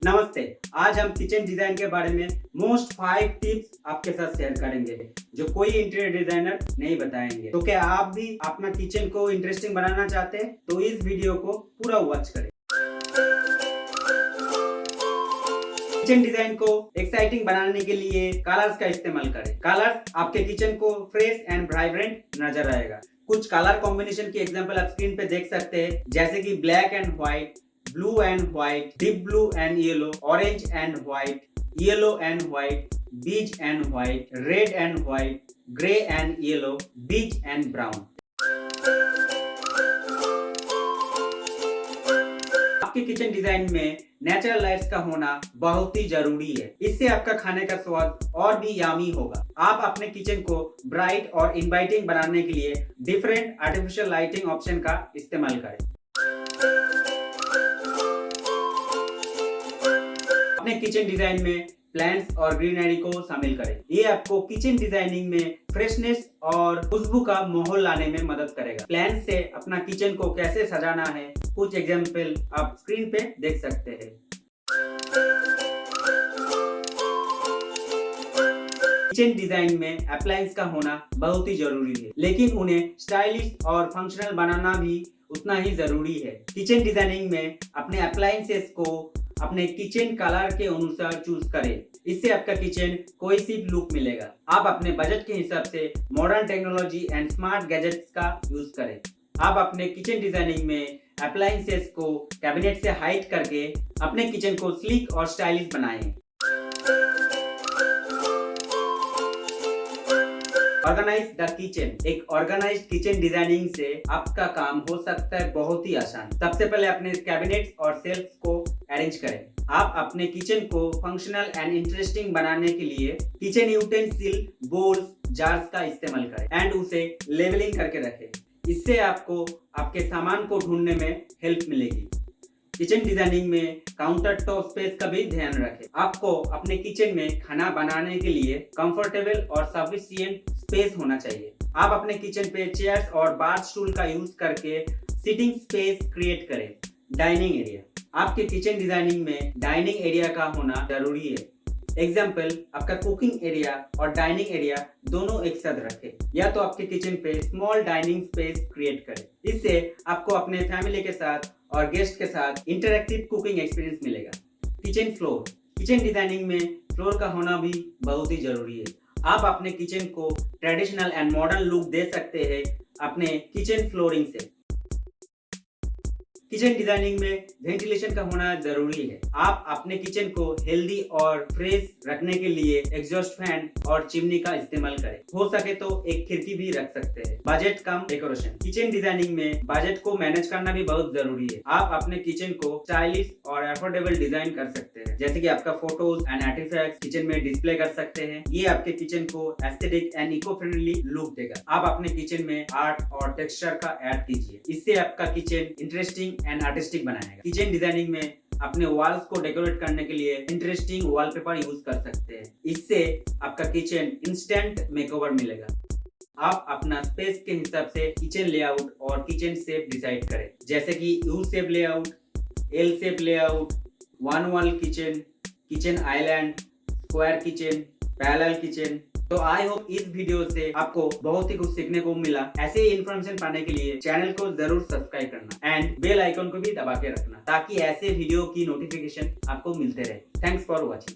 नमस्ते। आज हम किचन डिजाइन के बारे में मोस्ट 5 टिप्स आपके साथ शेयर करेंगे जो कोई इंटीरियर डिजाइनर नहीं बताएंगे। तो क्या आप भी अपना किचन को इंटरेस्टिंग बनाना चाहते हैं तो इस वीडियो को पूरा वॉच करें। किचन डिजाइन को एक्साइटिंग बनाने के लिए कलर्स का इस्तेमाल करें। कलर्स आपके किचन को फ्रेश एंड वाइब्रेंट नजर आएगा। कुछ कलर कॉम्बिनेशन की एग्जांपल आप स्क्रीन पे देख सकते हैं, जैसे कि black and white, blue and white, deep blue and yellow, orange and white, yellow and white, beige and white, red and white, gray and yellow, beige and brown. आपके kitchen design में natural lights का होना बहुत ही जरूरी है। इससे आपका खाने का स्वाद और भी यामी होगा। आप अपने किचन को ब्राइट और इनवाइटिंग बनाने के लिए डिफरेंट आर्टिफिशियल लाइटिंग ऑप्शन का इस्तेमाल करें। अपने किचन डिजाइन में प्लांट्स और ग्रीनरी को शामिल करें। ये आपको किचन डिजाइनिंग में फ्रेशनेस और खुशबू का माहौल लाने में मदद करेगा। प्लांट्स से अपना किचन को कैसे सजाना है, कुछ एग्जांपल आप स्क्रीन पे देख सकते हैं। किचन डिजाइन में अप्लायंस का होना बहुत ही जरूरी है, लेकिन उन्हें स्टाइलिश और फंक्शनल बनाना भी उतना ही जरूरी है। किचन डिजाइनिंग में अपने अप्लायंसेस को अपने किचन कलर के अनुसार चूज करें। इससे आपका किचन कोहेसिव लुक मिलेगा। आप अपने बजट के हिसाब से modern technology and smart gadgets का यूज करें। आप अपने किचन डिजाइनिंग में अप्लायंसेस को कैबिनेट से हाइड करके अपने किचन को स्लीक और स्टाइलिश बनाएं। Organise the kitchen. एक ऑर्गेनाइज्ड किचन डिजाइनिंग से आपका काम हो सकता है बहुत ही आसान। सबसे पहले अपने कैबिनेट्स और शेल्फ्स को अरेंज करें। आप अपने किचन को फंक्शनल एंड इंटरेस्टिंग बनाने के लिए किचन यूटेंसिल, बोल्स, जार्स का इस्तेमाल करें एंड उसे लेबलिंग करके रखें। इससे आपको आपके सामान को ढूंढने में हेल्प मिलेगी। किचन डिजाइनिंग में काउंटर टॉप स्पेस का भी ध्यान रखें। आपको अपने किचन में खाना बनाने के लिए कंफर्टेबल और सफिशिएंट स्पेस होना चाहिए। आप अपने किचन पे चेयर्स और बार स्टूल का यूज करके सिटिंग स्पेस क्रिएट करें। Dining area. आपके किचन डिजाइनिंग में डाइनिंग एरिया का होना जरूरी है। एग्जाम्पल, आपका कुकिंग एरिया और डाइनिंग एरिया दोनों एक साथ रखें, या तो आपके किचन पे स्मॉल डाइनिंग स्पेस क्रिएट करें। इससे आपको अपने फैमिली के साथ और गेस्ट के साथ इंटरैक्टिव कुकिंग एक्सपीरियंस मिलेगा। Kitchen floor. किचन डिजाइनिंग में फ्लोर का होना भी बहुत ही जरूरी है। आप अपने किचन को ट्रेडिशनल एंड मॉडर्न लुक दे सकते हैं अपने किचन फ्लोरिंग से। किचन डिजाइनिंग में वेंटिलेशन का होना जरूरी है। आप अपने किचन को हेल्दी और फ्रेश रखने के लिए एग्जॉस्ट फैन और चिमनी का इस्तेमाल करें। हो सके तो एक खिड़की भी रख सकते हैं। बजट कम डेकोरेशन। किचन डिजाइनिंग में बजट को मैनेज करना भी बहुत जरूरी है। आप अपने किचन को स्टाइलिश और अफोर्डेबल डिजाइन कर सकते हैं, जैसे कि आपका फोटोज एंड आर्टिफैक्ट्स किचन में डिस्प्ले कर सकते हैं। ये आपके किचन को aesthetic and eco friendly look देगा। आप अपने किचन में आर्ट और टेक्सचर का ऐड कीजिए। इससे आपका किचन इंटरेस्टिंग एंड आर्टिस्टिक बनाएगा। किचन डिजाइनिंग में अपने वॉल्स को डेकोरेट करने के लिए इंटरेस्टिंग वॉलपेपर यूज कर सकते हैं। इससे आपका किचन इंस्टेंट मेकओवर मिलेगा। आप अपना स्पेस के हिसाब से किचन लेआउट और किचन शेप डिसाइड करें, जैसे कि U shape layout, L shape layout, one wall kitchen, kitchen island, square kitchen, parallel kitchen. तो आई होप इस वीडियो से आपको बहुत ही कुछ सीखने को मिला। ऐसे ही इन्फॉर्मेशन पाने के लिए चैनल को जरूर सब्सक्राइब करना एंड बेल आइकन को भी दबा के रखना, ताकि ऐसे वीडियो की नोटिफिकेशन आपको मिलते रहे। Thanks for watching.